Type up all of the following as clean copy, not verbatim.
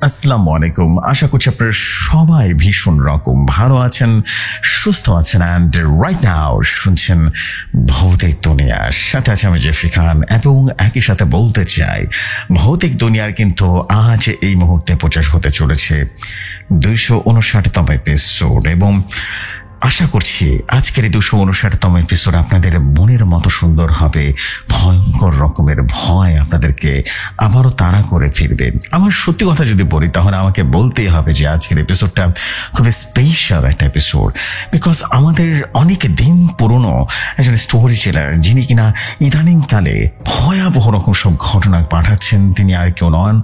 আসসালামু আলাইকুম। আশা করছি আপনারা সবাই ভীষণ রকম ভালো আছেন, সুস্থ আছেন। অ্যান্ড রাইট নাও শুনছেন ভৌতিক দুনিয়ার সাথে আছে আমি জেফরি খান, এবং একই সাথে বলতে চাই ভৌতিক দুনিয়ার কিন্তু আজ এই মুহূর্তে প্রচার হতে চলেছে 259তম এপিসোড, এবং আশা করছি আজকের এই 259তম এপিসোড আপনাদের মনের মতো সুন্দর হবে। ভয়ঙ্কর রকমের ভয় আপনাদেরকে আবারও তাড়া করে ফিরবে। আমার সত্যি কথা যদি বলি তাহলে আমাকে বলতেই হবে যে আজকের এপিসোডটা খুবই স্পেশাল একটা এপিসোড, বিকজ আমাদের অনেক দিন পুরনো একজন স্টোরি টেলার, যিনি কিনা ইদানিংকালে ভয়াবহ রকম সব ঘটনা পাঠাচ্ছেন, তিনি আর কেউ নন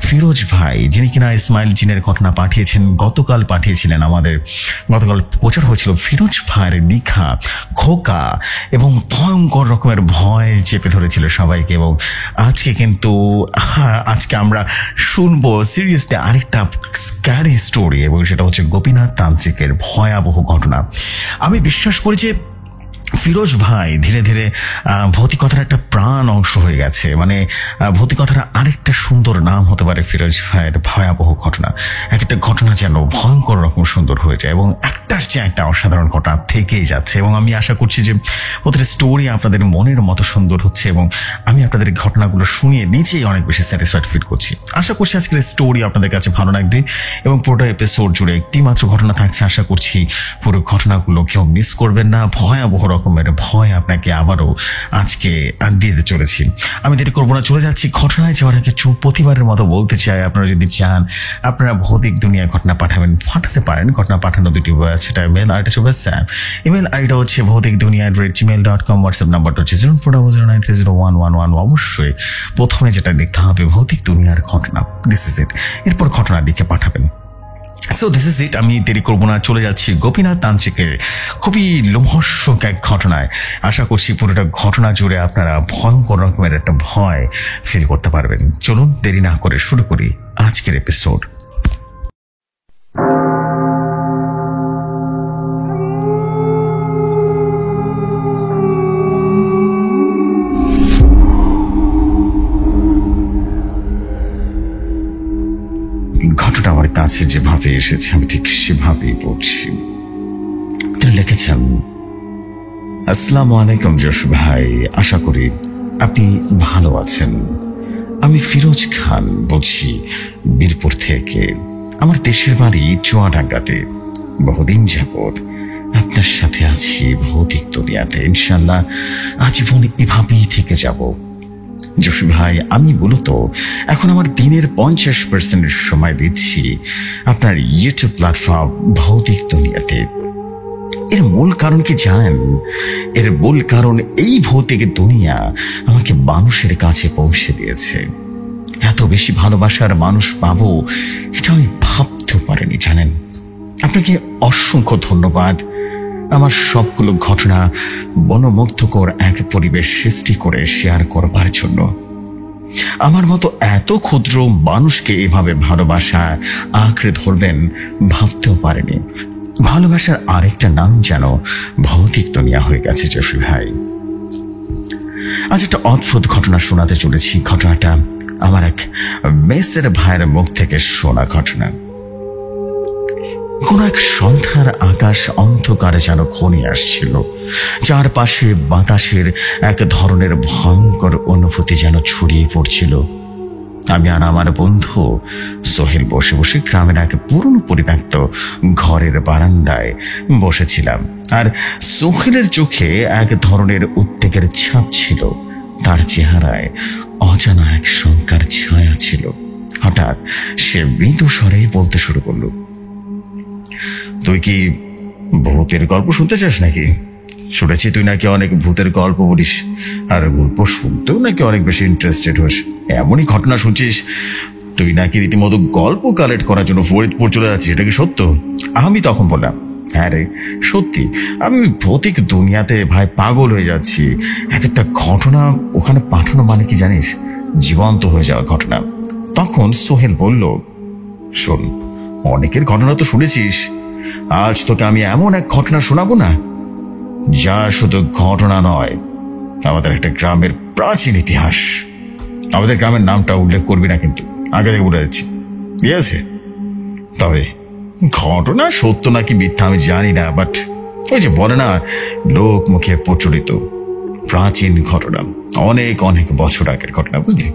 ফিরোজ ভাই, যিনি কিনা ইসমাইল জিনের ঘটনা পাঠিয়েছেন। গতকাল পাঠিয়েছিলেন আমাদের, গতকাল প্রচার হয়েছিল ফিরোজ ভাইয়ের লিখা খোকা, এবং ভয়ঙ্কর রকমের ভয় চেপে ধরেছিল সবাইকে। এবং আজকে কিন্তু আজকে আমরা শুনবো সিরিয়াসলি আরেকটা স্ক্যারি স্টোরি, এবং সেটা হচ্ছে গোপীনাথ তান্ত্রিকের ভয়াবহ ঘটনা। আমি বিশ্বাস করি যে ফিরোজ ভাই ধীরে ধীরে ভৌতিকতার একটা প্রাণ অংশ হয়ে গেছে। মানে ভৌতিকতার আরেকটা সুন্দর নাম হতে পারে ফিরোজ ভাইয়ের ভয়াবহ ঘটনা। একটা ঘটনা যেন ভয়ঙ্কর রকম সুন্দর হয়ে যায়, এবং একটার চেয়ে একটা অসাধারণ ঘটনা থেকেই যাচ্ছে। এবং আমি আশা করছি যে প্রতিটা স্টোরি আপনাদের মনের মতো সুন্দর হচ্ছে, এবং আমি আপনাদের ঘটনাগুলো শুনিয়ে নিজেই অনেক বেশি স্যাটিসফাইড ফিল করছি। আশা করছি আজকের স্টোরি আপনাদের কাছে ভালো লাগবে, এবং পুরোটা এপিসোড জুড়ে একটি মাত্র ঘটনা থাকছে। আশা করছি পুরো ঘটনাগুলো কেউ মিস করবেন না। ভয়াবহ রকমের ভয় আপনাকে আবারও আজকে দিতে চলেছি। আমি দেরি করবো না, চলে যাচ্ছি ঘটনায় যাওয়ার আগে প্রতিবারের মতো বলতে চাই, আপনারা যদি চান আপনারা ভৌতিক দুনিয়ার ঘটনা পাঠাতে পারেন। ঘটনা পাঠানো দুটি ওয়ে আছে, সেটা ইমেল আইডি হচ্ছে স্যাম, ইমেল আইডিটা হচ্ছে ভৌতিক দুনিয়া @gmail.com, হোয়াটসঅ্যাপ নাম্বারটা হচ্ছে 0409301111। অবশ্যই প্রথমে যেটা লিখতে হবে ভৌতিক দুনিয়ার ঘটনা, দিস ইজ ইট, এরপর ঘটনা লিখে পাঠাবেন। সো দিস ইজ ইট, আমি দেরি করবো না, চলে যাচ্ছি গোপীনাথ তান্ত্রিকের খুবই লোমহর্ষক এক ঘটনায়। আশা করছি পুরোটা ঘটনা জুড়ে আপনারা ভয়ঙ্কর রকমের একটা ভয় ফিল করতে পারবেন। চলুন দেরি না করে শুরু করি আজকের এপিসোড। ঘটনা আমার কাছে যেভাবে এসেছে আমি ঠিক সেভাবেই বলছি। তিনি লিখেছেন, আসসালামু আলাইকুম জশ ভাই, আশা করি আপনি ভালো আছেন। আমি ফিরোজ খান বলছি বীরপুর থেকে। আমার দেশের বাড়ি চুয়াডাঙ্গাতে। বহুদিন যাবৎ আপনার সাথে আছি ভৌতিক দুনিয়াতে। ইনশাল্লাহ আজীবন এভাবেই থেকে যাব। জসি ভাই, আমি মূলত এখন আমার দিনের 50% সময় দিচ্ছি আপনার ইউটিউব প্ল্যাটফর্ম ভৌতিক দুনিয়াতে। এর মূল কারণ কি জানেন? এর মূল কারণ এই ভৌতিক দুনিয়া আমাকে মানুষের কাছে পৌঁছে দিয়েছে। এত বেশি ভালোবাসার মানুষ পাবো এটা আমি ভাবতেও পারিনি, জানেন। আপনাকে অসংখ্য ধন্যবাদ আমার সবগুলো ঘটনা মনোমুগ্ধকর এক পরিবেশ সৃষ্টি করে শেয়ার করবার জন্য। আমার মতো এত ক্ষুদ্র মানুষকে এভাবে ভালোবাসা আঁকড়ে ধরবেন ভাবতেও পারেনি। ভালোবাসার আরেকটা নাম যেন ভৌতিক দুনিয়া হয়ে গেছে জসি ভাই। আজ একটা অদ্ভুত ঘটনা শোনাতে চলেছি। ঘটনাটা আমার এক মেসের ভাইয়ের মুখ থেকে শোনা ঘটনা। কোন এক সন্ধ্যার আকাশ অন্ধকারে যেন ঘনিয়ে আসছিল। চারপাশে বাতাসের এক ধরনের ভয়ঙ্কর অনুভূতি যেন ছড়িয়ে পড়ছিল। আমি আর আমার বন্ধু সোহেল বসে বসে গ্রামের এক পুরনো পরিত্যক্ত ঘরের বারান্দায় বসেছিলাম। আর সোহেলের চোখে এক ধরনের উদ্বেগের ছাপ ছিল। তার চেহারায় অজানা এক শঙ্কার ছায়া ছিল। হঠাৎ সে মৃদু স্বরেই বলতে শুরু করলো, তুই কি ভূতের গল্প শুনতে চাস নাকি? শুনেছি তুই নাকি অনেক ভূতের গল্প বলিস, আর গল্প শুনতেও নাকি অনেক বেশি ইন্টারেস্টেড হোস। এমনই ঘটনা শুনছিস তুই নাকি রীতিমতো গল্প কালেক্ট করার জন্য ফরিদপুর চলে যাচ্ছিস, এটা কি সত্য? আমি তখন বললাম, হ্যাঁ রে সত্যি, আমি ভৌতিক দুনিয়াতে ভাই পাগল হয়ে যাচ্ছি। এক একটা ঘটনা ওখানে পাঠানো মানে কি জানিস, জীবন্ত হয়ে যাওয়া ঘটনা। তখন সোহেল বলল, শোন, অনেকের ঘটনা তো শুনেছিস, আজ তোকে আমি এমন এক ঘটনা শোনাবো না যা শুধু ঘটনা নয়, আমাদের একটা গ্রামের প্রাচীন ইতিহাস। আমাদের গ্রামের নামটা উল্লেখ করবি না কিন্তু, আগে থেকে বলে যাচ্ছি। ঠিক আছে? তবে ঘটনা সত্য নাকি মিথ্যা আমি জানি না, বাট ওই যে বলে না, লোক মুখে প্রচলিত প্রাচীন ঘটনা, অনেক অনেক বছর আগের ঘটনা, বুঝলি?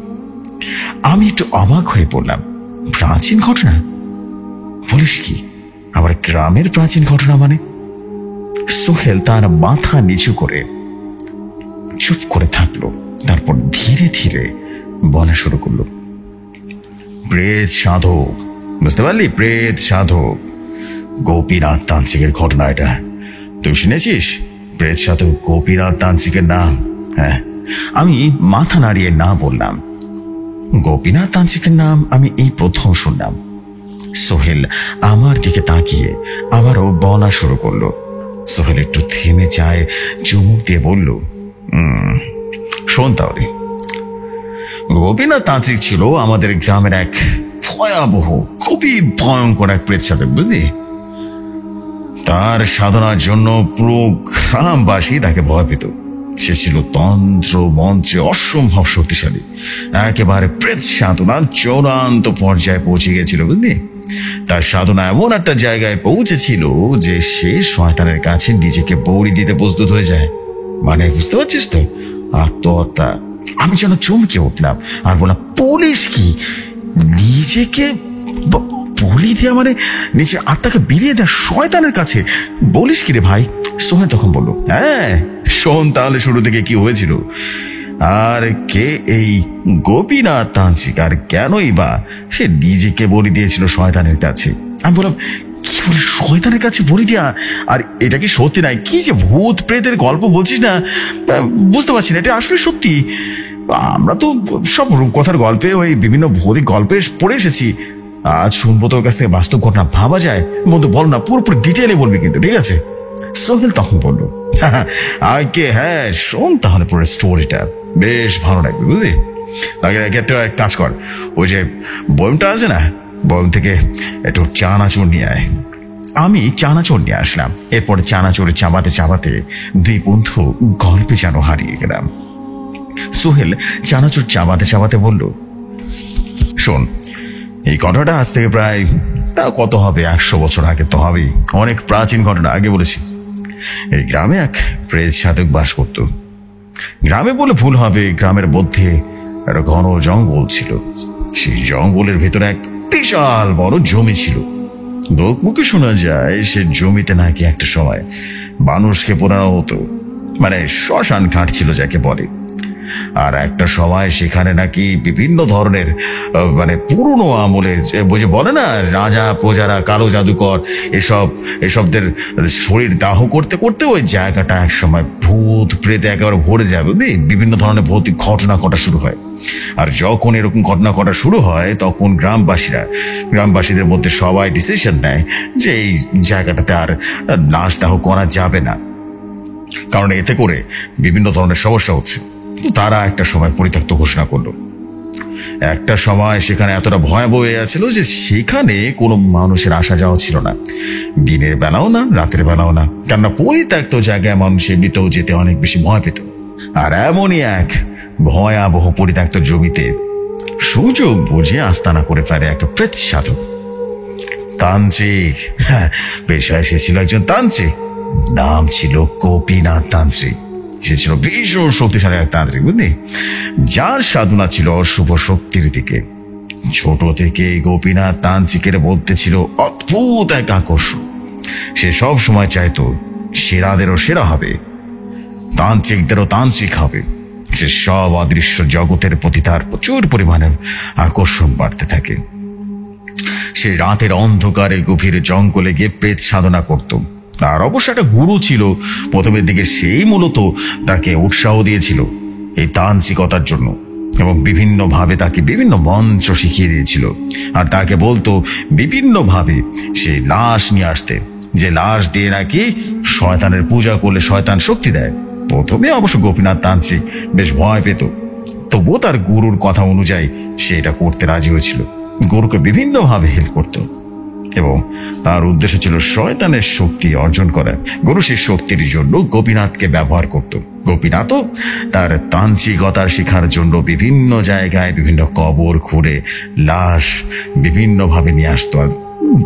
আমি একটু অবাক হয়ে পড়লাম। প্রাচীন ঘটনা বলিস কি? আবার গ্রামের প্রাচীন ঘটনা মানে? সোহেল তার মাথা নিচু করে চুপ করে থাকলো, তারপর ধীরে ধীরে বলা শুরু করলো। প্রেত সাধক, বুঝতে পারলি? প্রেত সাধক গোপীনাথ তান্ত্রিকের ঘটনা এটা। তুই শুনেছিস প্রেত সাধক গোপীনাথ তান্ত্রিকের নাম? হ্যাঁ, আমি মাথা নাড়িয়ে না বললাম। গোপীনাথ তান্ত্রিকের নাম আমি এই প্রথম শুনলাম। সোহেল আমার দিকে তাকিয়ে আবারও বলা শুরু করলো। সোহেল একটু থেমে চায়, চুমুক দিয়ে বলল, শোন তাহলে। গোপীনাথ তান্ত্রিক ছিল আমাদের গ্রামের এক ভয়াবহ, খুবই ভয়ঙ্কর এক প্রেত সাধক, বুঝলি? তার সাধনার জন্য পুরো গ্রামবাসী তাকে ভয় পেত। সে ছিল তন্ত্র মন্ত্রে অসম্ভব শক্তিশালী, একেবারে প্রেত সাধনার চূড়ান্ত পর্যায়ে পৌঁছে গেছিল, বুঝলি? তার সাধনা এমন একটা জায়গায় পৌঁছেছিল যে সে শয়তানের কাছে নিজেকে বলি দিতে প্রস্তুত হয়ে যায়। মানে বুঝতে পারছিস তো? আত্মহত্যা। আমি যেন চমকে উঠলাম আর বললাম, পুলিশ কি নিজেকে বলি দেয়া মানে নিজের আত্মাকে বিলিয়ে দেয় শয়তানের কাছে? বলিস কি রে ভাই? সোহেল তখন বললো, হ্যাঁ শোন তাহলে শুরু থেকে কি হয়েছিল, আর কে এই গোপীনাথ তান্ত্রিক, আর কেনই বা সে নিজেকে বলি দিয়েছিল শয়তানের কাছে। আমি বললাম, কি বলে শয়তানের কাছে বলি দেয়া? আর এটা কি সত্যি নাই? কি যে ভূত প্রেতের গল্প বলছিস না, বুঝতে পারছি না, এটা আসলে সত্যি? আমরা তো সব রূপকথার গল্পে, ওই বিভিন্ন ভৌতিক গল্পে পড়ে এসেছি। আজ শুনবো তোর কাছ থেকে বাস্তব ঘটনা, ভাবা যায়? বন্ধু বল না, পুরোপুরি ডিটেলে বলবি কিন্তু, ঠিক আছে? সোহেল তখন বললো, হ্যাঁ শোন তাহলে পুরো স্টোরিটা, বেশ ভালো লাগবে, বুঝলি? তাকে একটা কাজ কর, ওই যে বয়মটা আছে না, বয়ম থেকে একটু চানাচুর নিয়ে আয়। আমি চানাচুর নিয়ে আসলাম। এরপরে চানাচুরে চাবাতে চাবাতে দুই বন্ধু গল্পে যেন হারিয়ে গেলাম। সোহেল চানাচুর চাবাতে চাবাতে বলল, শোন, এই ঘটনাটা আজ থেকে প্রায় তা কত হবে, 100 বছর আগে তো হবেই, অনেক প্রাচীন ঘটনা। আগে বলেছি, এই গ্রামে এক প্রেত সাধক বাস করত। গ্রামে বলে ভুল হবে, গ্রামের মধ্যে একটা ঘন জঙ্গল ছিল। সেই জঙ্গলের ভেতরে এক বিশাল বড় জমি ছিল। লোক মুখে শোনা যায় সে জমিতে নাকি একটা সময় মানুষকে পোড়ানো হতো, মানে শ্মশান ঘাট ছিল যাকে বলে। আর একটা সময় সেখানে নাকি বিভিন্ন ধরনের মানে পুরনো আমলে বুঝে বলে না, রাজা প্রজারা, কালো জাদুকর, এসবদের শরীর দাহ করতে করতে ওই জায়গাটা এক সময় ভূত প্রেতে একেবারে ভরে যাবে, বিভিন্ন ধরনের ভৌতিক ঘটনা ঘটা শুরু হয়। আর যখন এরকম ঘটনা ঘটা শুরু হয়, তখন গ্রামবাসীদের মধ্যে সবাই ডিসিশন নেয় যে এই জায়গাটাতে আর লাশ দাহ করা যাবে না, কারণ এতে করে বিভিন্ন ধরনের সমস্যা হচ্ছে। তারা একটা সময় পরিত্যক্ত ঘোষণা করলো। একটা সময় সেখানে এতটা ভয়াবহ হয়ে যাচ্ছিল যে সেখানে কোনো মানুষের আসা যাওয়া ছিল না, দিনের বেলাও না, রাতের বেলাও না, কেননা পরিত্যক্ত জায়গায় মানুষ এমনিতেও যেতে অনেক বেশি ভয় পেত। আর এমনই এক ভয়াবহ পরিত্যক্ত জমিতে সুযোগ বুঝে আস্তানা করে ফেলে একটা প্রেত সাধক তান্ত্রিক। হ্যাঁ, পেশায় সে ছিল একজন তান্ত্রিক, নাম ছিল গোপীনাথ তান্ত্রিক। সে ছিল ভীষণ শক্তিশালী এক তান্ত্রিক, বুঝলি, যার সাধনা ছিল অশুভ শক্তির দিকে। ছোট থেকে গোপীনাথ তান্ত্রিকের মধ্যে ছিল অদ্ভুত এক আকর্ষণ। সে সব সময় চাইতো সেরাদেরও সেরা হবে, তান্ত্রিকদেরও তান্ত্রিক হবে। সে সব অদৃশ্য জগতের প্রতি তার প্রচুর পরিমাণে আকর্ষণ বাড়তে থাকে। সে রাতের অন্ধকারে গভীর জঙ্গলে গিয়ে প্রেত সাধনা করত। তার অবশ্য একটা গুরু ছিল প্রথমের দিকে, সেই মূলত তাকে উৎসাহ দিয়েছিল এই তান্ত্রিকতার জন্য, এবং বিভিন্নভাবে তাকে বিভিন্ন মন্ত্র শিখিয়ে দিয়েছিল। আর তাকে বলতো বিভিন্নভাবে সে লাশ নিয়ে আসতে, যে লাশ দিয়ে নাকি শয়তানের পূজা করলে শয়তান শক্তি দেয়। প্রথমে অবশ্য গোপীনাথ তান্ত্রিক বেশ ভয় পেত, তবুও তার গুরুর কথা অনুযায়ী সে এটা করতে রাজি হয়েছিল। গুরুকে বিভিন্নভাবে হেল্প করত। এবং তার উদ্দেশ্য ছিল শয়তানের শক্তি অর্জন করা। গুরু সেই শক্তির জন্য গোপীনাথকে ব্যবহার করত। গোপীনাথও তার তান্ত্রিকতা শেখার জন্য বিভিন্ন জায়গায় বিভিন্ন কবর খুঁড়ে লাশ বিভিন্ন ভাবে নিয়ে আসতো আর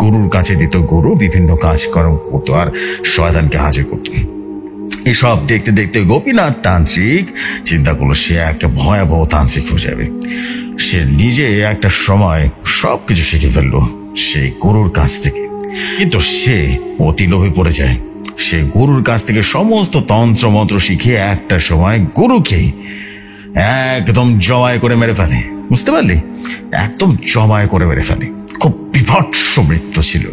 গুরুর কাছে দিত। গুরু বিভিন্ন কাজকর্ম করতো আর শয়তানকে হাজির করতো। এসব দেখতে দেখতে গোপীনাথ তান্ত্রিক চিন্তা করলো সে একটা ভয়াবহ তান্ত্রিক হয়ে যাবে। সে নিজে একটা সময় সবকিছু শিখে ফেললো সেই গুরুর কাছ থেকে। কিন্তু সে অতি লোভে পড়ে যায়। সে গুরুর কাছ থেকে সমস্ত তন্ত্র মন্ত্র শিখে একটা সময় গুরুকে একদম জবাই করে মেরে ফেলে। বুঝতে পারলি? একদম জবাই করে মেরে ফেলে। খুব বিভৎস মৃত্যু ছিল।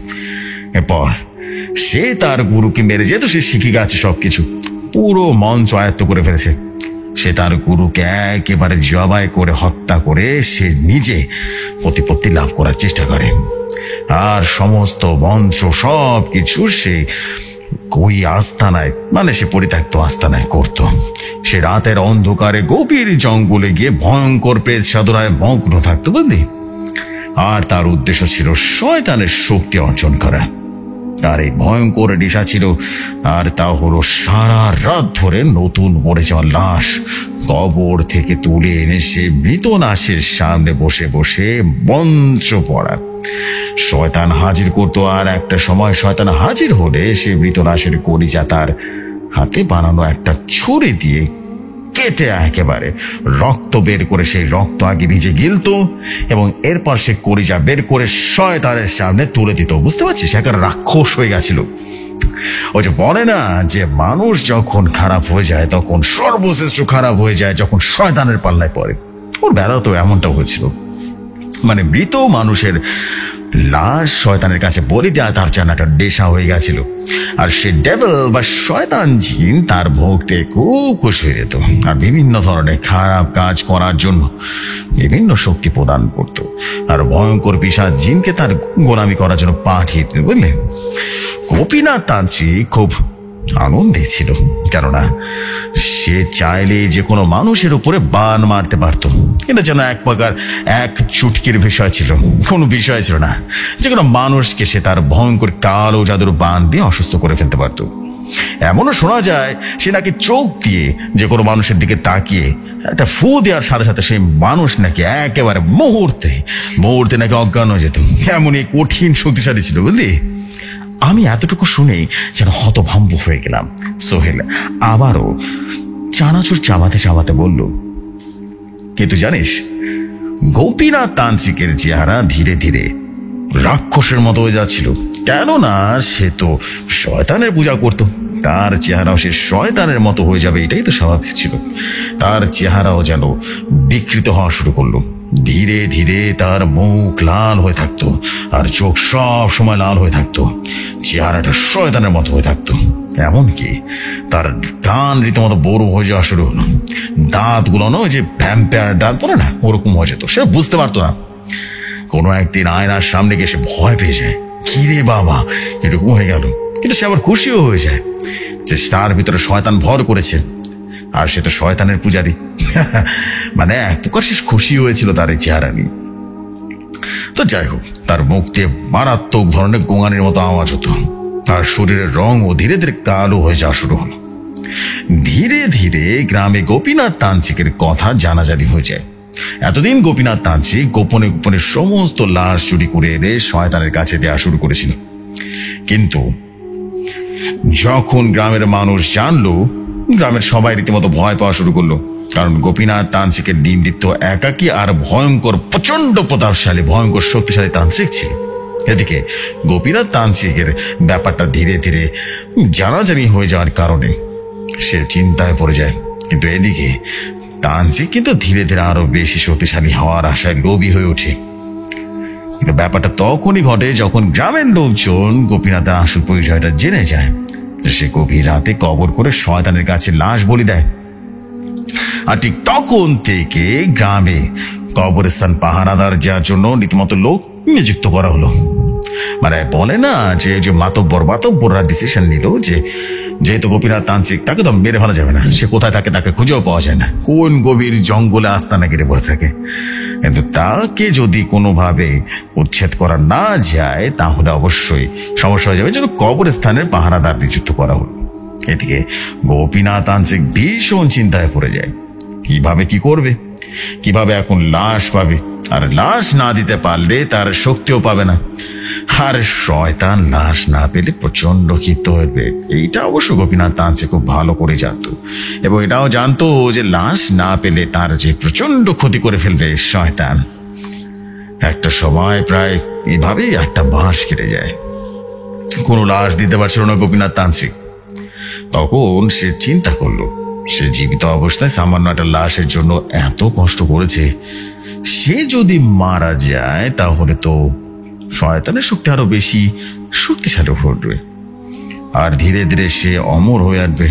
এরপর সে তার গুরুকে মেরে, যেহেতু সে শিখে গেছে সবকিছু, পুরো মঞ্চ আয়ত্ত করে ফেলেছে, সে তার গুরুকে একেবারে জবাই করে হত্যা করে সে নিজে প্রতিপত্তি লাভ করার চেষ্টা করে। আর সমস্ত মন্ত্র সবকিছু সে ওই আস্তানায়, মানে সে পরিত্যক্ত আস্তানায় করত। সে রাতের অন্ধকারে গভীর জঙ্গলে গিয়ে ভয়ঙ্কর প্রেত সাধনায় মগ্ন থাকতো, বুঝলি? আর তার উদ্দেশ্য ছিল শয়তানের শক্তি অর্জন করা। তার এই ভয়ঙ্কর নেশা ছিল, আর তা হলো সারা রাত ধরে নতুন মরে যাওয়া লাশ কবর থেকে তুলে এনে সে মৃত লাশের সামনে বসে বসে মন্ত্র পড়া। শয়তান হাজির করতো, আর একটা সময় শয়তান হাজির হলে সে মৃত লাশের কলিজা তার হাতে বানানো একটা ছুরি দিয়ে কেটে একেবারে রক্ত বের করে সেই রক্ত আগে নিজে গিলতো এবং এরপর সে কলিজা বের করে শয়তানের সামনে তুলে দিত। বুঝতে পারছিস? একেবারে রাক্ষস হয়ে গেছিল। ওই যে বলে না যে মানুষ যখন খারাপ হয়ে যায় তখন সর্বশ্রেষ্ঠ খারাপ হয়ে যায় যখন শয়তানের পাল্লায় পড়ে। ওর বেলা তো এমনটা হয়েছিল। মানে মৃত মানুষের লাশ শয়তানের কাছে বলি দেয়া তার যেন একটা নেশা হয়ে গেছিল। আর সে ডেভিল বা শয়তান জিন তার ভোগতে খুব খুশি হয়ে যেত আর বিভিন্ন ধরনের খারাপ কাজ করার জন্য বিভিন্ন শক্তি প্রদান করত। আর ভয়ঙ্কর পিশাচ জিনকে তার গোলামি করার জন্য পাঠিয়ে দিত। বুঝলে? গোপীনাথ তান্ত্রিক খুব আনন্দে ছিল, কেননা সে চাইলে যে কোনো মানুষের উপরে বান মারতে পারত। এটা যেন এক প্রকার এক চুটকির বিষয় ছিল, কোনো বিষয় ছিল না। যে কোনো মানুষকে সে তার ভয়ঙ্কর কালো জাদুর বান দিয়ে অসুস্থ করে ফেলতে পারত। এমনও শোনা যায় সে নাকি চোখ দিয়ে যে কোনো মানুষের দিকে তাকিয়ে একটা ফু দেওয়ার সাথে সাথে সেই মানুষ নাকি একেবারে মুহূর্তে নাকি অজ্ঞান হয়ে যেত। এমনই কঠিন শক্তিশালী ছিল, বুঝলি? আমি এতটুকু শুনেই যেন হতভম্ব হয়ে গেলাম। সোহেল আবারও চানাচুর চাবাতে চাবাতে বলল, কিন্তু জানিস, গোপীনাথ তান্ত্রিকের চেহারা ধীরে ধীরে রাক্ষসের মতো হয়ে যাচ্ছিল। কেননা সে তো শয়তানের পূজা করত, তার চেহারাও সে শয়তানের মতো হয়ে যাবে এটাই তো স্বাভাবিক ছিল। তার চেহারাও যেন বিকৃত হওয়া শুরু করলো। ধীরে ধীরে তার মুখ লাল হয়ে থাকতো আর চোখ সব সময় লাল হয়ে থাকতো। চেহারাটা শয়তানের মতো হয়ে থাকতো। এমনকি তার কান রীতিমতো বড় হয়ে যাওয়া শুরু হলো। দাঁতগুলো না, ওই যে ভ্যাম্পায়ার দাঁত বলে না, ওরকম হয়ে যেত। সে বুঝতে পারতো না। কোনো একদিন আয়নার সামনে গিয়ে সে ভয় পেয়ে যায়, কি রে বাবা এরকম হয়ে গেল। কিন্তু সে আবার খুশিও হয়ে যায় যে তার ভিতরে শয়তান ভর করেছে, আর সে তো শয়তানের পূজারী। মানে এক প্রকার সে খুশি হয়েছিল তার এই চেহারা নিয়ে। তো যাই হোক, তার মুখ দিয়ে মারাত্মক ধরনের গোঙানির মতো আওয়াজ হতো। তার শরীরের রঙও ধীরে ধীরে কালো হয়ে যাওয়া শুরু হলো। ধীরে ধীরে গ্রামে গোপীনাথ তান্ত্রিকের কথা জানাজানি হয়ে যায়। এতদিন গোপীনাথ তান্ত্রিক গোপনে গোপনে সমস্ত লাশ চুরি করে এনে শয়তানের কাছে দেওয়া শুরু করেছিল। কিন্তু যখন গ্রামের মানুষ জানলো, গ্রামের সবাই রীতিমতো ভয় পাওয়া শুরু করলো। কারণ গোপীনাথ তান্ত্রিকের নির্দিষ্ট একাকী আর ভয়ঙ্কর, প্রচন্ড প্রতাপশালী, ভয়ঙ্কর শক্তিশালী তান্ত্রিক ছিল। এদিকে গোপীনাথ তান্ত্রিকের ব্যাপারটা ধীরে ধীরে জানাজানি হয়ে যাওয়ার কারণে সে চিন্তায় পড়ে যায়। কিন্তু এদিকে তান্ত্রিক কিন্তু ধীরে ধীরে আরো বেশি শক্তিশালী হওয়ার আশায় লোভী হয়ে ওঠে। কিন্তু ব্যাপারটা তখনই ঘটে যখন গ্রামের লোকজন গোপীনাথের আসল পরিচয়টা জেনে যায়। সে গভীর রাতে কবর করে শয়তানের কাছে লাশ বলি দেয়। আর ঠিক তখন থেকে গ্রামে কবরস্থান পাহারাদার যাওয়ার জন্য রীতিমতো লোক নিযুক্ত করা হলো। মানে বলে না যে যে মাতব্বররা ডিসিশন নিল যে যেহেতু গোপীনাথ তান্ত্রিক, তাকে তো মেরে ফেলা যাবে না, সে কোথায় থাকে তাকে খুঁজেও পাওয়া যায় না, কোন গভীর জঙ্গলে আস্তানা কেটে পড়ে থাকে। কিন্তু তাকে যদি কোনোভাবে উচ্ছেদ করা না যায় তাহলে অবশ্যই সমস্যা হয়ে যাবে, যেন কবরস্থানের পাহারাদার নিযুক্ত করা হলো। এদিকে গোপীনাথ তান্ত্রিক ভীষণ চিন্তায় পড়ে যায়, কিভাবে কি করবে, কিভাবে এখন লাশ পাবে, আর লাশ না দিতে পারলে তার শক্তিও পাবে না, আর শয়তান লাশ না পেলে প্রচন্ড ক্ষিপ্ত হবে। এইটা অবশ্য গোপীনাথ তান্ত্রিক খুব ভালো করে জানতো, এবং এটাও জানতো যে লাশ না পেলে তার যে প্রচন্ড ক্ষতি করে ফেলবে শয়তান। একটা সময় প্রায় এভাবেই একটা মাস কেটে যায়, কোনো লাশ দিতে পারছিল না গোপীনাথ তান্ত্রিক। তখন সে চিন্তা করলো, সে জীবিত অবস্থায় সামান্য একটা লাশের জন্য এত কষ্ট করেছে, সে যদি মারা যায় তাহলে তো শয়তানের শক্তি আরো বেশি শক্তিশালী হয়ে উঠবে, আর ধীরে ধীরে সে অমর হয়ে আসবে।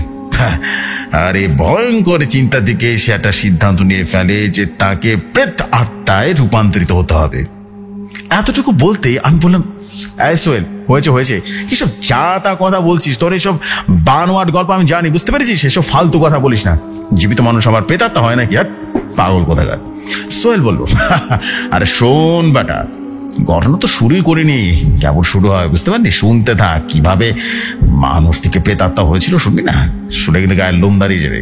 আর এই ভয়ঙ্কর চিন্তা থেকে সে একটা সিদ্ধান্ত নিয়ে ফেলে যে তাকে প্রেত আত্মায় রূপান্তরিত হতে হবে। এতটুকু বলতে আমি বললাম, সোহেল, হয়েছে কিসব যা তা কথা বলছিস, তোর এইসব বানোয়াট গল্প আমি জানি, বুঝতে পেরেছিস, সেসব ফালতু কথা বলিস না, জীবিত মানুষ আবার প্রেতাত্মা হয় নাকি, আর পাগল কোথাকার। সোহেল বলল, আরে শোন বেটা, ঘটনা তো শুরুই করিনি, কেবল শুরু হয়, বুঝতে পারলি, শুনতে থাক কিভাবে মানুষ থেকে প্রেতাত্মা হয়েছিল, শুনবি না, শুনে গেলে গায়ের লোম দাঁড়িয়ে যাবে।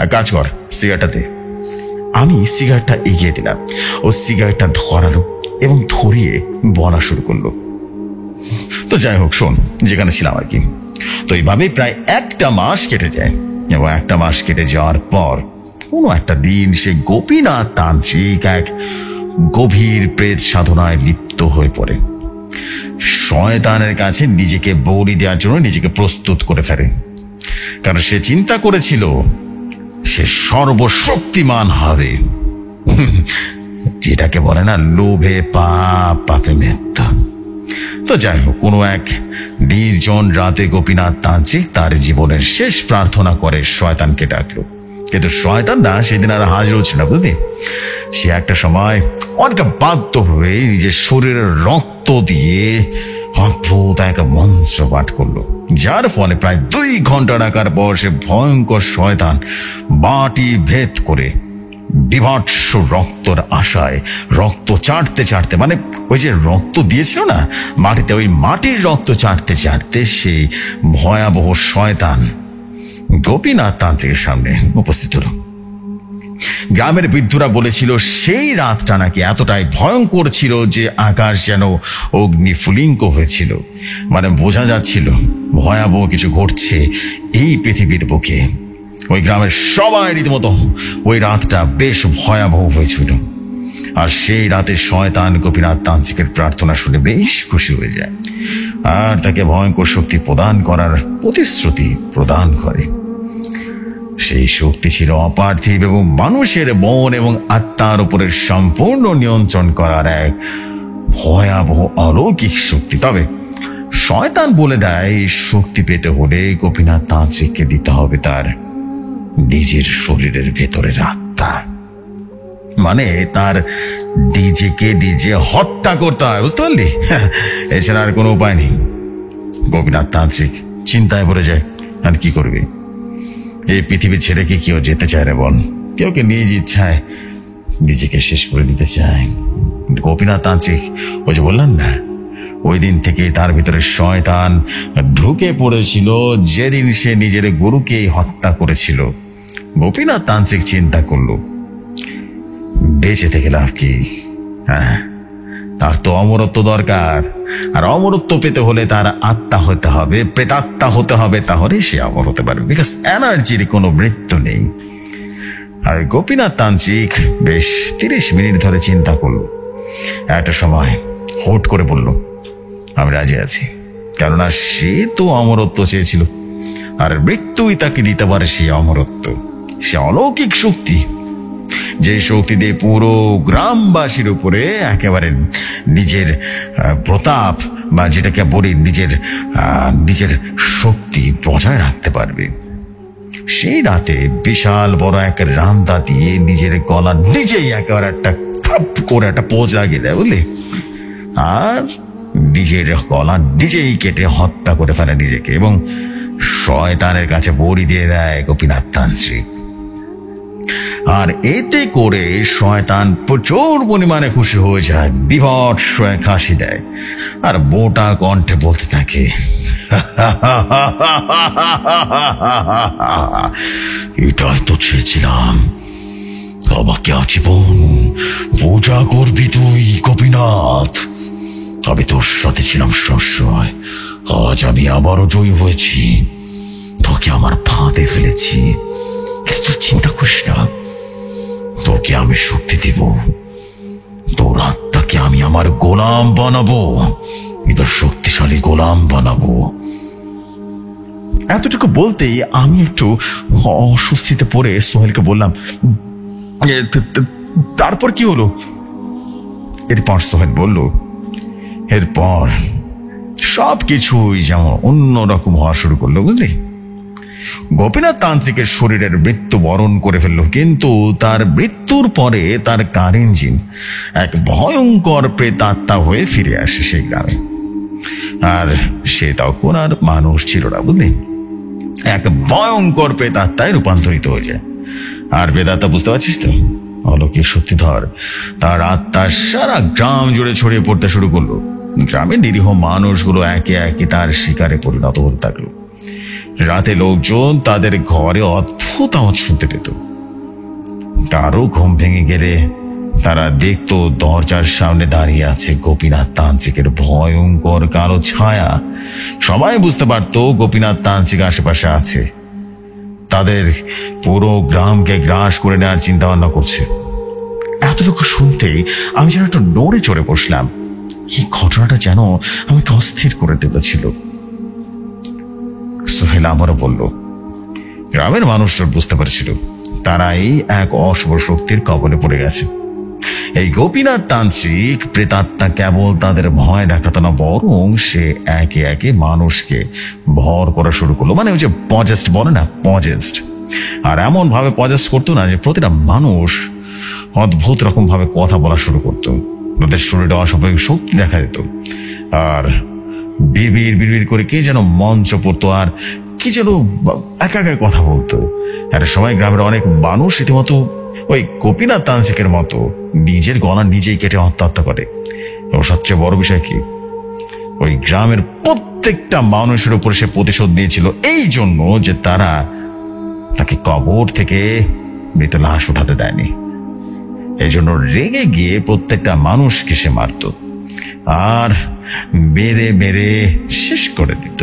এক কাজ কর, সিগারেটটাতে। আমি সিগারেটটা এগিয়ে দিলাম, ও সিগারেটটা ধরালো এবং ধরিয়ে বলা শুরু করলো। তো যাই হোক, শোন, যেখানে ছিলাম আর কি। তো এইভাবে প্রায় একটা মাস কেটে যায়, এবং একটা মাস কেটে যাওয়ার পর কোনো একটা দিন সে গোপীনাথ তান্ত্রিক এক গভীর প্রেত সাধনায় লিপ্ত হয়ে পড়ে। শয়তানের কাছে নিজেকে বলি দেওয়ার জন্য নিজেকে প্রস্তুত করে ফেলে, কারণ সে চিন্তা করেছিল সে সর্বশক্তিমান হবে, যেটাকে বলে না লোভে পাপ, পাপে মৃত্যু। তো যাই হোক, কোনো এক নির্জন রাতে গোপীনাথ তান্ত্রিক তার জীবনের শেষ প্রার্থনা করে শয়তানকে ডাকলো, কিন্তু শয়তান না সেদিন আর হাজির হচ্ছে না, বুঝলি। সে একটা সময় অনেকটা বাধ্য হয়ে নিজের শরীরের রক্ত দিয়ে অদ্ভুত এক মন্ত্র পাঠ করলো, যার ফলে প্রায় 2 ঘন্টা ডাকার পর সে ভয়ঙ্কর শয়তান মাটি ভেদ করে বিভৎস রক্তর আশায় রক্ত চাটতে চাটতে, মানে ওই যে রক্ত দিয়েছিল না মাটিতে, ওই মাটির রক্ত চাটতে চাটতে সেই ভয়াবহ শয়তান গোপীনাথ তান্ত্রিকের সামনে উপস্থিত হল। গ্রামের বৃদ্ধরা বলেছিল সেই রাতটা নাকি এতটাই ভয়ঙ্কর ছিল যে আকাশ যেন অগ্নিফুলিঙ্গ হয়েছিল, মানে বোঝা যাচ্ছিল ভয়াবহ কিছু ঘটছে এই পৃথিবীর বুকে। ওই গ্রামের সবাই রীতিমতো ওই রাতটা বেশ ভয়াবহ হয়েছিল, আর সেই রাতে শয়তান গোপীনাথ তান্ত্রিকের প্রার্থনা শুনে বেশ খুশি হয়ে যায়, আর তাকে ভয়ঙ্কর শক্তি প্রদান করার প্রতিশ্রুতি প্রদান করে। সেই শক্তি ছিল অপার্থিব এবং মানুষের মন এবং আত্মার উপরে সম্পূর্ণ নিয়ন্ত্রণ করার এক ভয়াবহ অলৌকিক শক্তি। তবে শয়তান বলে দেয় এই শক্তি পেতে হলে গোপীনাথ তান্ত্রিককে দিতে হবে তার নিজের শরীরের ভেতরের আত্মা, মানে তার নিজে হত্যা করতে হয়, বুঝতে পারলি। এছাড়া আর কোনো উপায় নেই। গোপীনাথ তান্ত্রিক চিন্তায় পড়ে যায়, আর কি করবে, এই পৃথিবী ছেড়ে কি কেউ যেতে চায় রে বল, কেউ নিজ ইচ্ছায় নিজেকে শেষ করে নিতে চায়। গোপীনাথ তান্ত্রিক, ওই যে বললাম না, ওই দিন থেকে তার ভিতরে শয়তান ঢুকে পড়েছিল যেদিন সে নিজের গুরুকে হত্যা করেছিল। গোপীনাথ তান্ত্রিক চিন্তা করলো, বেঁচে থেকে লাভ কি, হ্যাঁ, তার তো অমরত্ব দরকার, আর অমরত্ব পেতে হলে তার আত্মা হতে হবে, প্রেতাত্মা হতে হবে, তাহলে সে অমর হতে পারবে, বিকজ এনার্জির কোনো মৃত্যু নেই। আর গোপীনাথ তান্ত্রিক বেশ 30 মিনিট ধরে চিন্তা করলো। একটা সময় হুট করে বলল, আমি রাজি আছি, কেননা সে তো অমরত্ব চেয়েছিল, আর মৃত্যুই তাকে দিতে পারে সে অমরত্ব, সে অলৌকিক শক্তি, যে শক্তি দিয়ে পুরো গ্রামবাসীর উপরে একেবারে নিজের প্রতাপ বা যেটাকে বলি নিজের শক্তি বজায় রাখতে পারবে। সেই রাতে বিশাল বড় এক রান্দা দিয়ে নিজের গলা নিজেই একেবারে একটা থাপ করে একটা পোঁচ লাগিয়ে দেয়, বুঝলি, আর নিজের গলা নিজেই কেটে হত্যা করে ফেলে নিজেকে এবং শয়তানের কাছে বড়ি দিয়ে দেয় গোপীনাথ তান্ত্রিক। আর এতে করে শয়তান প্রচুর পরিমাণে খুশি হয়ে যায়, বিভৎস এক হাসি দেয় আর মোটা কণ্ঠে বলতে থাকে, এটাই তো চেয়েছিলাম, আমাকে আজীবন পূজা করবি তুই গোপীনাথ। আমি তোর সাথে ছিলাম সবসময়, আজ আমি আবারও জয়ী হয়েছি, তোকে আমার ফাঁদে ফেলেছি। কিন্তু চিন্তা করিস না, তোকে আমি শক্তি দিব, তোর আত্মাকে আমি আমার গোলাম বানাবো, এটা শক্তিশালী গোলাম বানাবো। এতটুকু বলতেই আমি একটু অস্বস্তিতে পড়ে সোহেলকে বললাম, তারপর কি হলো? এরপর সোহেল বলল, এরপর সবকিছুই যেমন অন্যরকম হওয়া শুরু করলো, বুঝলি। গোপীনাথ তান্ত্রিকের শরীরের মৃত্যু বরণ করে ফেলল, কিন্তু তার মৃত্যুর পরে তার কার ইঞ্জিন এক ভয়ঙ্কর প্রেতাত্মা হয়ে ফিরে আসে সেই গ্রামে। আর সে তখন আর মানুষ ছিল না, বুঝলি, এক ভয়ঙ্কর প্রেতাত্মায় রূপান্তরিত হয়ে যায়। আর প্রেতাত্মা, বুঝতে পারছিস তো, অলৌকিক শক্তিধর, তার আত্মা সারা গ্রাম জুড়ে ছড়িয়ে পড়তে শুরু করলো। গ্রামের নিরীহ মানুষগুলো একে একে তার শিকারে পরিণত হতে থাকলো। রাতে লোকজন তাদের ঘরে অদ্ভুত আওয়াজ শুনতে পেত। কারো ঘুম ভেঙে গেলে তারা দেখতো দরজার সামনে দাঁড়িয়ে আছে গোপীনাথ তান্ত্রিকের ভয়ঙ্কর কালো ছায়া। সবাই বুঝতে পারতো গোপীনাথ তান্ত্রিক আশেপাশে আছে, তাদের পুরো গ্রামকে গ্রাস করে নেওয়ার চিন্তা ভাবনা করছে। এতটুকু শুনতেই আমি যেন একটু নড়ে চড়ে বসলাম। এই ঘটনাটা যেন আমাকে অস্থির করে তুলেছিল। সোহেল আমারও বলল, গ্রামের মানুষরা বুঝতে পারছিল তারা এই এক অশুভ শক্তির কবলে পড়ে গেছে। এই গোপীনাথ তান্ত্রিক প্রেতাত্মা কেবল তাদের ভয় দেখাতো না, বরং সে একে একে মানুষকে ভর করা শুরু করলো। মানে ওই যে পজেস্ট বলে না, পজেস্ট। আর এমন ভাবে পজেস্ট করতো না যে প্রতিটা মানুষ অদ্ভুত রকম ভাবে কথা বলা শুরু করতো, তাদের শরীরে অস্বাভাবিক শক্তি দেখা যেত, আর বিড়বিড় বিড়বিড় করে কে যেন মঞ্চ পড়তো আর কি যেন একা একা কথা বলতো। আর সবাই গ্রামের অনেক মানুষ রীতিমতো ওই গোপীনাথ তান্ত্রিকের মতো নিজের গলা নিজেই কেটে হত্যা করে। এবং সবচেয়ে বড় বিষয় কি, ওই গ্রামের প্রত্যেকটা মানুষের উপর সে প্রতিশোধ নিয়েছিল, এই জন্য যে তারা তাকে কবর থেকে মৃত লাশ উঠাতে দেয়নি। এই জন্য রেগে গিয়ে প্রত্যেকটা মানুষকে সে মারত আর মেরে মেরে শেষ করে দিত।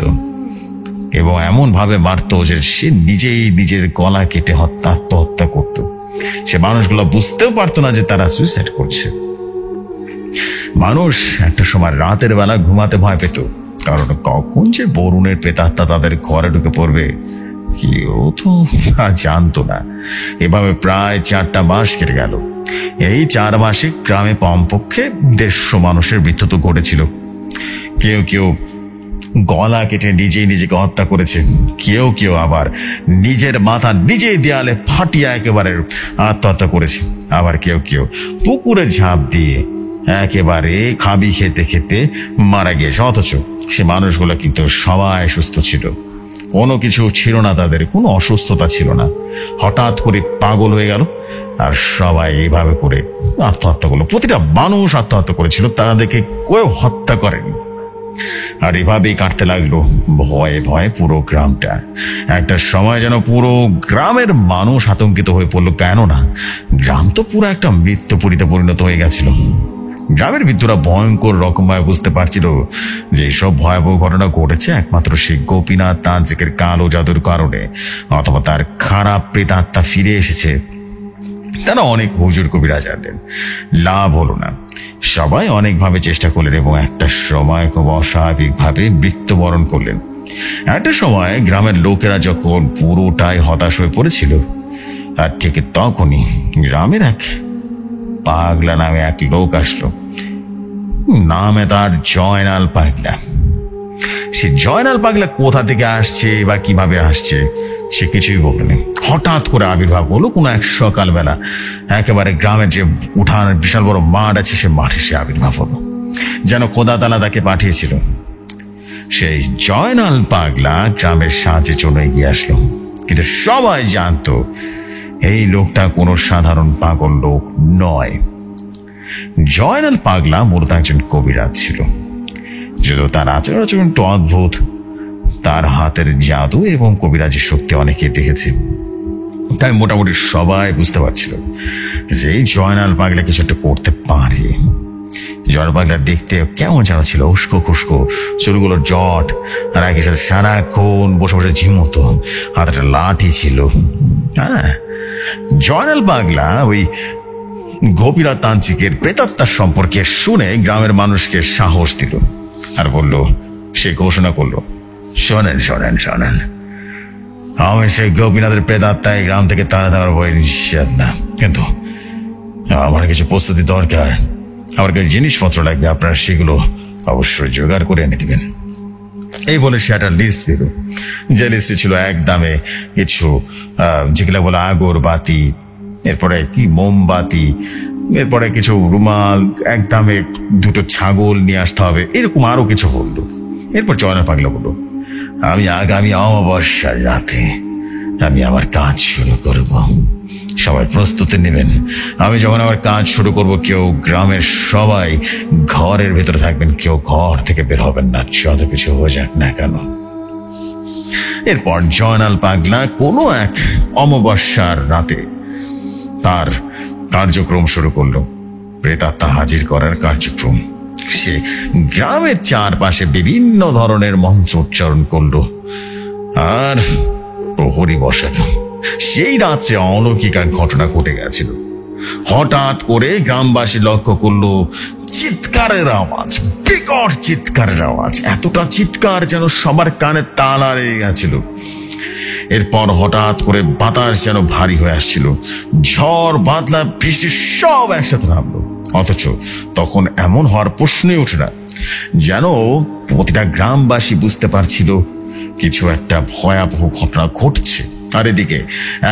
এবং এমন ভাবে মারত যে সে নিজেই নিজের গলা কেটে আত্মহত্যা করত। সে মানুষগুলো বুঝতেও পারতো না যে তারা সুইসাইড করছে। মানুষ একটা সময় রাতের বেলা ঘুমাতে ভয় পেত, কারণ কখন যে বরুণের প্রেতাত্মা তাদের ঘরে ঢুকে পড়বে কেউ তো জানতো না। এভাবে প্রায় 4টা মাস কেটে গেল। এই 4 মাসে গ্রামে কমপক্ষে 150 মানুষের মৃত্যু তো ঘটেছিল। কেউ কেউ গলা কেটে নিজেই নিজেকে হত্যা করেছে, কেউ কেউ আবার নিজের মাথা নিজেই দেয়ালে ফাটিয়ে একেবারে আত্মহত্যা করেছে, আবার কেউ কেউ পুকুরে ঝাঁপ দিয়ে একেবারে খাবি খেতে খেতে মারা গিয়েছে। অথচ সে মানুষগুলো কিন্তু সবাই সুস্থ ছিল, কোনো কিছু ছিল না, তাদের কোনো অসুস্থতা ছিল না। হঠাৎ করে পাগল হয়ে গেল আর সবাই এইভাবে করে আত্মহত্যা করলো। প্রতিটা মানুষ আত্মহত্যা করেছিল, তাদেরকে কেউ হত্যা করেনি। আর এভাবেই কাটতে লাগলো ভয়ে ভয়ে পুরো গ্রামটা। একটা সময় যেন পুরো গ্রামের মানুষ আতঙ্কিত হয়ে পড়লো, কেননা গ্রাম তো পুরো একটা মৃত্যুপুরীতে পরিণত হয়ে গেছিল। গ্রামের বিদ্যুরা ভয়ঙ্কর রকম ভাবে বুঝতে পারছিল যে সব ভয়াবহ ঘটনা ঘটেছে একমাত্র সেই গোপীনাথ তান্ত্রিকের কালো জাদুর কারণে, অথবা তার খারাপ প্রেতাত্মা ফিরে এসেছে। তারা অনেক হুজুর কবিরা জানলেন, লাভ হলো না। সবাই অনেকভাবে চেষ্টা করলেন এবং একটা সময় খুব অস্বাভাবিকভাবে মৃত্যুবরণ করলেন। একটা সময় গ্রামের লোকেরা যখন পুরোটাই হতাশ হয়ে পড়েছিল, আর ঠিক তখনই গ্রামের এক পাগলা নামে এক লোক আসলো। নামে তার জয়নাল পাগলা। সে জয়নাল পাগলা কোথা থেকে আসছে বা কিভাবে আসছে সে কিছুই বলেনি। হঠাৎ করে আবির্ভাব হলো কোনো এক সকালবেলা, একেবারে গ্রামের যে উঠান বিশাল বড় মাঠ আছে সে মাঠে সে আবির্ভাব হলো। যেন খোদা তাআলা তাকে পাঠিয়েছিল। সেই জয়নাল পাগলা গ্রামের সাহায্যে চলে এগিয়ে আসলো, কিন্তু সবাই জানতো এই লোকটা কোনো সাধারণ পাগল লোক নয়। জয়নাল পাগলা মূলত একজন কবিরাজ ছিল। যদিও তার আচরণ একটু অদ্ভুত, তার হাতের জাদু এবং কবিরাজের শক্তি অনেকে দেখেছে, তাই মোটামুটি সবাই বুঝতে পারছিল যে এই জয়নাল পাগলা কিছু একটা করতে পারে। জয়নাল পাগলা দেখতে কেমন যেন ছিল, উস্কো খুস্কো, চুলগুলোর জট, আর একই সাথে সারাক্ষণ বসে বসে ঝিমতো, হাতে একটা লাঠি ছিল। হ্যাঁ, জয়নাল পাগলা ওই গোপীনাথ তান্ত্রিকের প্রেতাত্মার সম্পর্কে শুনে গ্রামের মানুষকে সাহস দিল আর বলল, সে ঘোষণা করলো, শোনেন শোনেন শোনেন, আমি সেই গোপীনাথের প্রেতাত্মা এই গ্রাম থেকে তাড়া দেওয়ার বই নিশ্চিত না, কিন্তু আমার কিছু প্রস্তুতি দরকার, আমার কিছু জিনিসপত্র লাগবে, আপনারা সেগুলো অবশ্যই জোগাড় করে এনে দিবেন। এই বলে সে একটা লিস্ট দিল, যে লিস্টে ছিল এক দামে কিছু যেগুলো বলে আগরবাতি, এরপরে কি মোমবাতি, এরপরে কিছু রুমাল, এক দামে 2টো ছাগল নিয়ে আসতে হবে, এরকম আরো কিছু বললো। এরপর জয়নাল পাগলা বলল, আমি আগামী অমাবস্যার রাতে আমি আমার কাজ শুরু করব, সবাই প্রস্তুতি নেবেন। আমি যখন আমার কাজ শুরু করব, কেউ গ্রামের সবাই ঘরের ভেতরে থাকবেন, কেউ ঘর থেকে বের হবেন না, যত কিছু হয়ে যাক না কেন। এরপর জয়নাল পাগলা কোনো এক অমাবস্যার রাতে তার কার্যক্রম শুরু করলো, প্রেতাত্মা হাজির করার কার্যক্রম। সে গ্রামের চারপাশে বিভিন্ন ধরনের মন্ত্র উচ্চারণ করলো আর প্রহরী বসালো। সেই রাত্রে অলৌকিক এক ঘটনা ঘটে গেছিল। হঠাৎ করে গ্রামবাসী লক্ষ্য করলো চিৎকারের আওয়াজ, বিকট চিৎকারের আওয়াজ, এতটা চিৎকার যেন সবার কানে তালা লেগে গেছিল। এরপর হঠাৎ করে বাতাস যেন ভারী হয়ে আসছিল, ঝড় বাদলা বৃষ্টি সব একসাথে নামলো। অথচ তখন এমন হওয়ার প্রশ্নই ওঠে না, যেন প্রতিটা গ্রামবাসী বুঝতে পারছিল কিছু একটা ভয়াবহ ঘটনা ঘটছে। আর এদিকে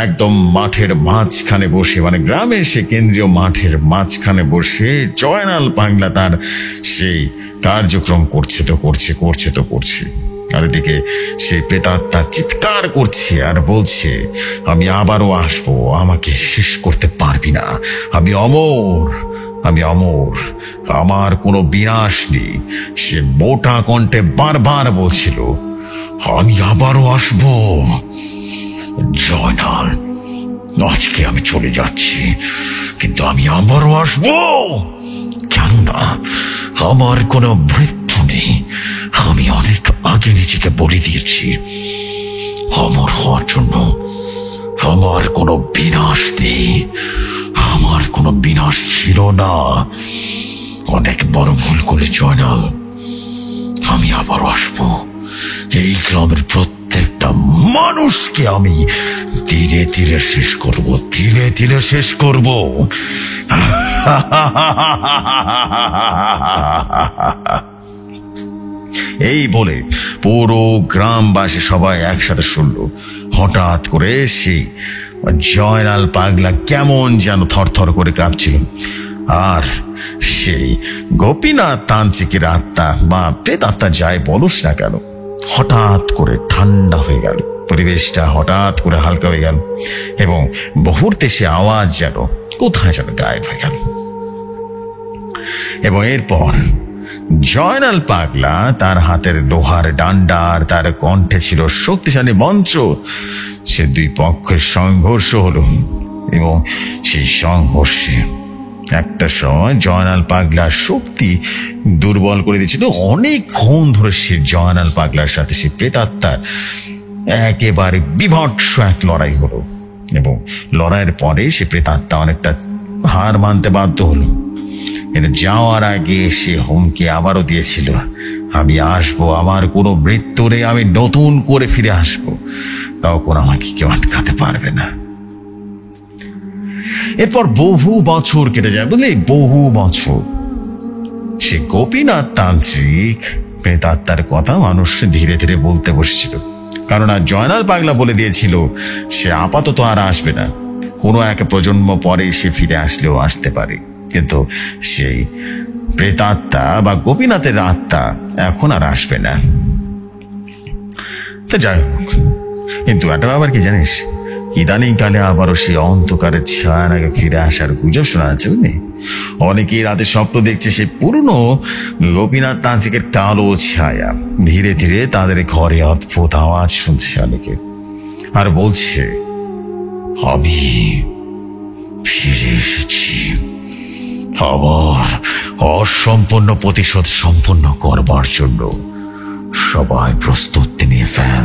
একদম মাঠের মাঝখানে বসে, মানে গ্রামের সে কেন্দ্রীয় মাঠের মাঝখানে বসে জয়নাল পাগলা তার সেই কার্যক্রম করছে। আর এদিকে সেই প্রেতাত্মা চিৎকার করছে আর বলছে, আমি আবারও আসবো, আমাকে শেষ করতে পারবি না, আমি অমর, আমার কোনো বিনাশ নেই। সে মোটা কণ্ঠে বারবার বলছিল, আমি আবারও আসবো জয়নাল, আজকে আমি চলে যাচ্ছি, কিন্তু আমি আবারও আসবো, কেননা আমার কোনো মৃত্যু নেই, আমি অনেক আগে নিজেকে বলে দিয়েছি, অমর হওয়ার জন্য আমার কোনো বিনাশ নেই, আমার কোনো বিনাশ ছিল না, অনেক বড় ভুল করে জয়নাল, আমি আবারও আসবো, এই গ্রামের প্রত্যেকটা মানুষকে আমি ধীরে ধীরে শেষ করব। এই বলে পুরো গ্রামবাসী সবাই একসাথে শুনল। হঠাৎ করে সেই জয়নাল পাগলা কেমন যেন থরথর করে কাঁপছিল, আর সেই গোপীনাথ তান্ত্রিকের আত্মা বা প্রেতাত্মা যাই বলুস না কেন, হঠাৎ করে ঠান্ডা হয়ে গেল, পরিবেশটা হঠাৎ করে হালকা হয়ে গেল এবং মুহূর্তে সে আওয়াজ যেন কোথায় যেন গায়েব হয়ে গেল। এবং এরপর জয়নাল পাগলা তার হাতের লোহার ডান্ডা আর তার কণ্ঠে ছিল শক্তিশালী মন্ত্র, সে দুই পক্ষের সংঘর্ষ হলো এবং সেই সংঘর্ষে একটা সময় জয়নাল পাগলার শক্তি দুর্বল করে দিয়েছিল। অনেকক্ষণ ধরে সে জয়নাল পাগলার সাথে সে প্রেতাত্মার একেবারে বিভৎস এক লড়াই হলো এবং লড়াইয়ের পরে সে প্রেতাত্মা অনেকটা হার মানতে বাধ্য হলো। কিন্তু যাওয়ার আগে সে হুমকি আবারও দিয়েছিল, আমি আসবো, আমার কোনো মৃত্যু নেই, আমি নতুন করে ফিরে আসবো, তখন আমাকে কেউ আটকাতে পারবে না। এরপর বহু বছর কেটে যায়, বুঝলি, বহু বছর। সে গোপীনাথ তান্ত্রিক প্রেতাত্মার কথা মানুষ ধীরে ধীরে বলতে বসছিল, কারণ আর জয়নাল পাগলা বলে দিয়েছিল সে আপাতত আর আসবে না, কোনো এক প্রজন্ম পরে সে ফিরে আসলেও আসতে পারে। কিন্তু সেই প্রেতাত্মা বা গোপীনাথের আত্মা এখন আর আসবে না। তা যাই হোক, কিন্তু একটা ব্যাপার কি জানিস, ইদানিং কালে আবারও সেই অন্ধকারের ছায়া নাকি ফিরে আসার গুজব শোনা যাচ্ছে, বুঝলি? অনেকেই রাতে স্বপ্ন দেখছে সেই পুরনো গোপীনাথ তান্ত্রিকের কালো ছায়া। ধীরে ধীরে তাদের ঘরে অদ্ভুত আওয়াজ শুনছে অনেকে, আর বলছে আমি ফিরে এসেছি, আবার অসম্পূর্ণ প্রতিশোধ সম্পন্ন করবার জন্য সবাই প্রস্তুতি নিয়ে ফেল,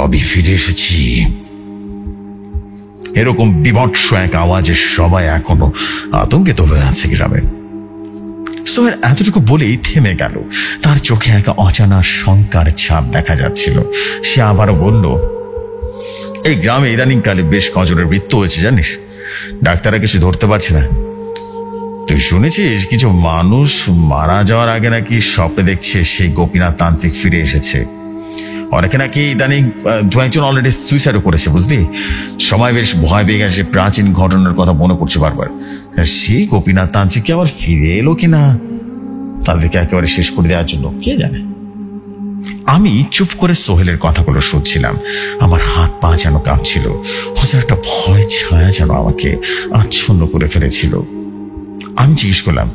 আমি ফিরে এসেছি। এরকম বিভৎস এক আওয়াজে সবাই এখনো আতঙ্কিত হয়ে আছে গ্রামে। সোহেল এতটুকু বলেই থেমে গেল। তার চোখে এক অজানা শঙ্কার ছাপ দেখা যাচ্ছিল। সে আবারও বলল, এই গ্রামে ইদানিং কালে বেশ কজনের মৃত্যু হয়েছে জানিস, ডাক্তাররা কিছু ধরতে পারছে না। তুই শুনেছিস কিছু মানুষ মারা যাওয়ার আগে নাকি স্বপ্নে দেখছে সেই গোপীনাথ তান্ত্রিক ফিরে এসেছে। অনেকে নাকি ইদানিং দু একজন অলরেডি সুইসাইডও করেছে, বুঝলি? সময় বেশ ভয় পেয়ে গেছে, প্রাচীন ঘটনার কথা মনে করছে বারবার। সেই গোপীনাথ তান্ত্রিক কি আবার ফিরে এলো কিনা, তাদেরকে একেবারে শেষ করে দেওয়ার জন্য কে জানে। আমি চুপ করে সোহেলের কথাগুলো শুনছিলাম। আমার হাত পা যেন কাঁপছিল, হয়তো একটা ভয় ছায়া যেন আমাকে আচ্ছন্ন করে ফেলেছিল। আমি জিজ্ঞেস করলাম,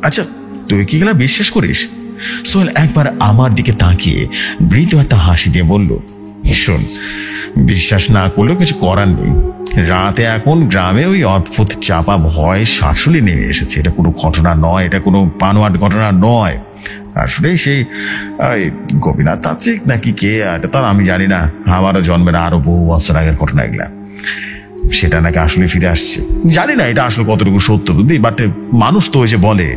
আচ্ছা তুই কি গেলা বিশ্বাস করিস? সোহেল একবার আমার দিকে তাকিয়ে মৃদু একটা হাসি দিয়ে বলল, শোন, বিশ্বাস না করলেও কিছু করার নেই। রাতে এখন গ্রামে ওই অদ্ভুত চাপা ভয় শাশুড়ি নেমে এসেছে। এটা কোনো ঘটনা নয়, এটা কোনো বানোয়াট ঘটনা নয়। আসলে সেই গোপীনাথ তান্ত্রিক নাকি কে, এটা তো আমি জানি না। আমারও জন্মের আরো বহু বছর আগের ঘটনা এগুলা। সেটা নাকি আসলে ফিরে আসছে। জানি না এটা আসলে কতটুকু সত্য, বুঝলি? বাট মানুষ তো ওই যে বলে,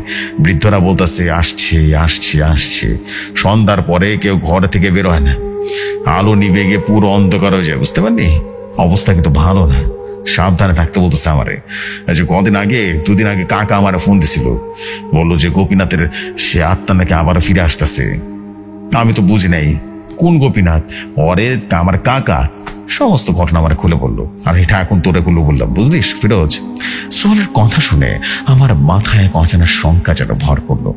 বৃদ্ধরা বলতেছে আসছে আসছে আসছে, সন্ধ্যার পরে কেউ ঘর থেকে বের হয় না, আলো নিভে গিয়ে পুরো অন্ধকার হয়ে যায়, বুঝতে পারলি? অবস্থা কিন্তু ভালো না, সাবধানে থাকতে বলতেছে আমারে। কদিন আগে, দুদিন আগে কাকা আমার ফোন দিছিল, বললো যে গোপীনাথের সে আত্মা নাকি আবার ফিরে আসতেছে। আমি তো বুঝি নাই কোন গোপীনাথ, ওরে আমার কাকা সমস্ত ঘটনা আমার খুলে বললো, আর এটা এখন তোরে খুলে বললাম, বুঝলিস ফিরোজ? সোহেলের কথা শুনে আমার মাথায় এক অজানা শঙ্কা যেন ভর করলো।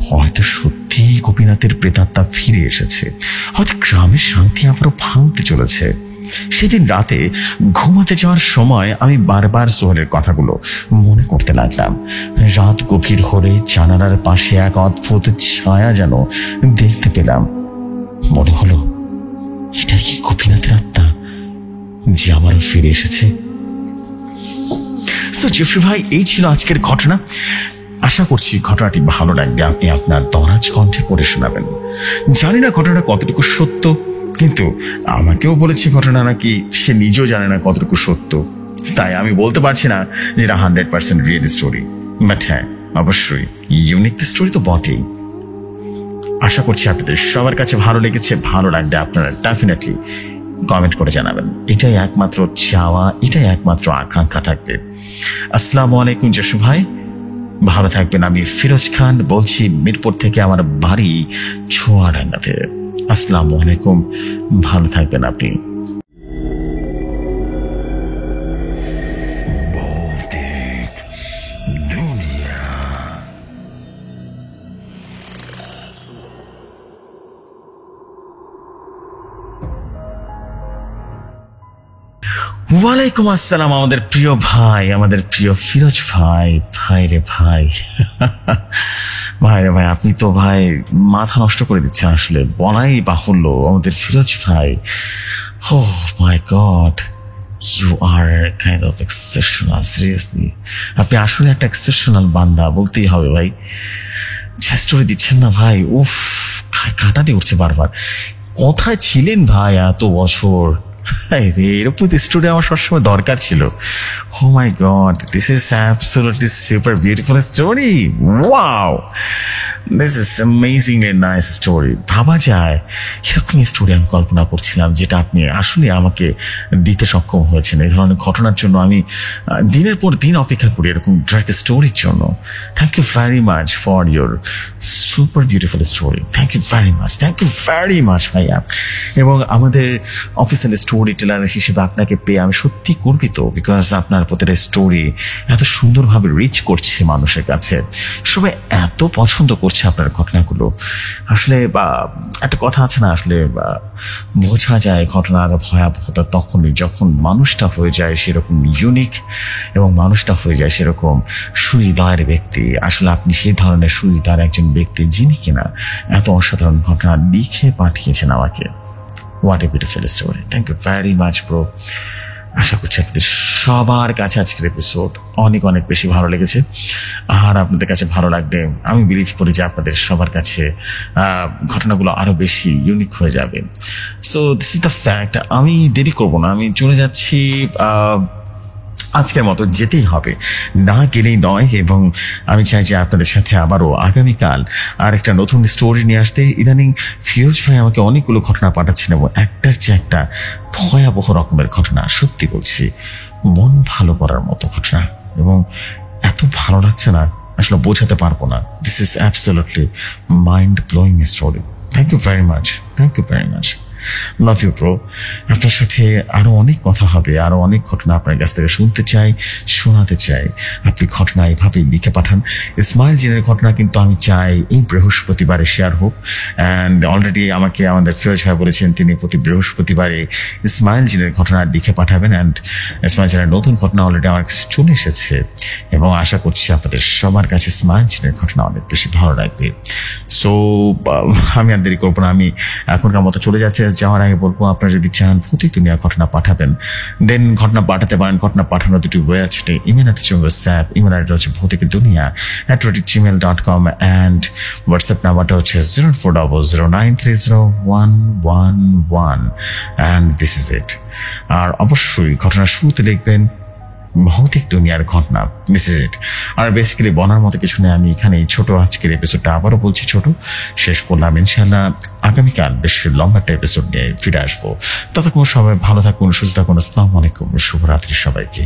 হয়তো সত্যি গোপীনাথের প্রেতাত্মা ফিরে এসেছে, হয়তো গ্রামের শান্তি আবারও ভাঙতে চলেছে। সেদিন রাতে ঘুমাতে যাওয়ার সময় আমি বারবার সোহেলের কথাগুলো মনে করতে লাগলাম। রাত গভীর হলে জানালার পাশে এক অদ্ভুত ছায়া যেন দেখতে পেলাম। মনে হলো এটা কি গোপীনাথের আত্মা যে আমারও ফিরে এসেছে। সো জেফরি ভাই, এই ছিল আজকের ঘটনা। আশা করছি ঘটনাটি ভালো লাগবে, আপনি আপনার দরাজ কণ্ঠে পড়ে শোনাবেন। জানি না ঘটনাটা কতটুকু সত্য, কিন্তু আমাকেও বলেছে ঘটনা নাকি সে নিজেও জানে না কতটুকু সত্য। তাই আমি বলতে পারছি না যে এটা 100% রিয়েল স্টোরি, বাট হ্যাঁ অবশ্যই ইউনিক স্টোরি তো বটেই। আশা করছি আপনাদের সবার কাছে ভালো লেগেছে, ভালো লাগবে। আপনারা ডেফিনেটলি কমেন্ট করে জানাবেন। এটাই একমাত্র চাওয়া, এটাই একমাত্র আকাঙ্ক্ষা থাকবে। আসসালামু আলাইকুম জেসু ভাই, ভালো থাকবেন। আমি ফিরোজ খান বলছি মিরপুর থেকে, আমার বাড়ি চুয়াডাঙ্গাতে। আসসালামু আলাইকুম, ভালো থাকবেন আপনি। ওয়ালাইকুম আসসালাম আমাদের প্রিয় ভাই, আমাদের প্রিয় ফিরোজ ভাই। ভাই রে ভাই, ভাই রে ভাই, আপনি তো ভাই মাথা নষ্ট করে দিচ্ছেন, আসলে বলাই বাহুল্য। আমাদের ফিরোজ ভাই, oh my god, you are kind of exceptional, seriously আপনি আসলে একটা এক্সেপশনাল বান্দা বলতেই হবে ভাই। যা স্টোরি দিচ্ছেন না ভাই, উফ, কাটা দিয়ে উঠছে বারবার। কোথায় ছিলেন ভাই এত বছর? এরকম স্টোরি আমার সবসময় দরকার ছিল। Oh my God, this is absolutely super beautiful story. Wow, this is amazingly nice story. ভাবা যায় এরকম স্টোরি আমি কল্পনা করছিলাম, যেটা আপনি আসলে আমাকে দিতে সক্ষম হয়েছেন। এই ধরনের ঘটনার জন্য আমি দিনের পর দিন অপেক্ষা করি, এরকম ডার্ক স্টোরির জন্য। Thank you very much for your super beautiful story. Thank you very much, thank you very much ভাইয়া। এবং আমাদের অফিসিয়াল স্টোরি স্টোরি টেলার হিসেবে আপনাকে পেয়ে আমি সত্যি গর্বিত, বিকজ আপনার প্রতিটা স্টোরি এত সুন্দরভাবে রিচ করছে মানুষের কাছে, সবাই এত পছন্দ করছে আপনার ঘটনাগুলো। আসলে একটা কথা আছে না, আসলে বোঝা যায় ঘটনার ভয়াবহতা তখনই যখন মানুষটা হয়ে যায় সেরকম ইউনিক এবং মানুষটা হয়ে যায় সেরকম সুহৃদয়ের ব্যক্তি। আসলে আপনি সেই ধরনের সুহৃদয়ের একজন ব্যক্তি যিনি কিনা এত অসাধারণ ঘটনা লিখে পাঠিয়েছেন আমাকে। What a beautiful story. Thank you very much bro. আশা করছি আপনাদের সবার কাছে আজকের এপিসোড অনেক অনেক বেশি ভালো লেগেছে, আর আপনাদের কাছে ভালো লাগবে আমি বিলিভ করি যে আপনাদের সবার কাছে ঘটনাগুলো আরো বেশি ইউনিক হয়ে যাবে। So this is the fact. আমি দেরি করবো না, আমি চলে যাচ্ছি। আজকের মতো যেতেই হবে, না গেলেই নয়। এবং আমি চাই যে আপনাদের সাথে আবারও আগামীকাল আর একটা নতুন স্টোরি নিয়ে আসতে। ইদানিং ফিরোজ ভাই আমাকে অনেকগুলো ঘটনা পাঠাচ্ছেন এবং একটার চেয়ে একটা ভয়াবহ রকমের ঘটনা। সত্যি বলছি, মন ভালো করার মতো ঘটনা, এবং এত ভালো লাগছে না আসলে বোঝাতে পারবো না। This is absolutely mind blowing story. Thank you very much, thank you very much. Love you bro. আপনার সাথে আরো অনেক কথা হবে, আরো অনেক ঘটনা আপনার কাছ থেকে শুনতে চাই, শোনাতে চাই। আপনি ঘটনা এইভাবে লিখে পাঠান। ইসমাইল জিনের ঘটনা কিন্তু আমি চাই এই বৃহস্পতিবারে শেয়ার হোক। অ্যান্ড অলরেডি আমাকে আমাদের ফিরোজ ভাই বলেছেন তিনি প্রতি বৃহস্পতিবারে ইসমাইল জিনের ঘটনা লিখে পাঠাবেন। অ্যান্ড ইসমাইল জিনের নতুন ঘটনা অলরেডি আমার কাছে চলে এসেছে এবং আশা করছি আপনাদের সবার কাছে ইসমাইল জিনের ঘটনা অনেক বেশি ভালো লাগবে। সো আমি আর দেরি করবো না, আমি এখনকার মতো চলে যাচ্ছি। যাওয়ার আগে বলবো, আপনারা যদি চান ভৌতিক দুনিয়া ঘটনা পাঠাবেন, দেন ঘটনা পাঠাতে পারেন। ঘটনা পাঠানোর দুটি ওয়ে আছে, ইমেল আইডি হচ্ছে হোয়াটসঅ্যাপ, ইমেল আইডি হচ্ছে ভৌতিক দুনিয়া @gmail.com, অ্যান্ড হোয়াটসঅ্যাপ নাম্বারটা হচ্ছে 0400930111, অ্যান্ড দিস ইজ ইট। আর অবশ্যই ঘটনার শুরুতে লিখবেন ভৌতিক দুনিয়ার ঘটনা, দিস ইজ ইট। আর বেসিক্যালি বলার মতো কিছু নেই, আমি এখানে এই ছোট আজকের এপিসোডটা আবারও বলছি ছোট শেষ করলাম। ইনশাল্লাহ আগামীকাল বেশ লম্বা একটা এপিসোড নিয়ে ফিরে আসবো। ততক্ষণ সবাই ভালো থাকুন, সুস্থ থাকুন। আসসালামু আলাইকুম, শুভরাত্রি সবাইকে।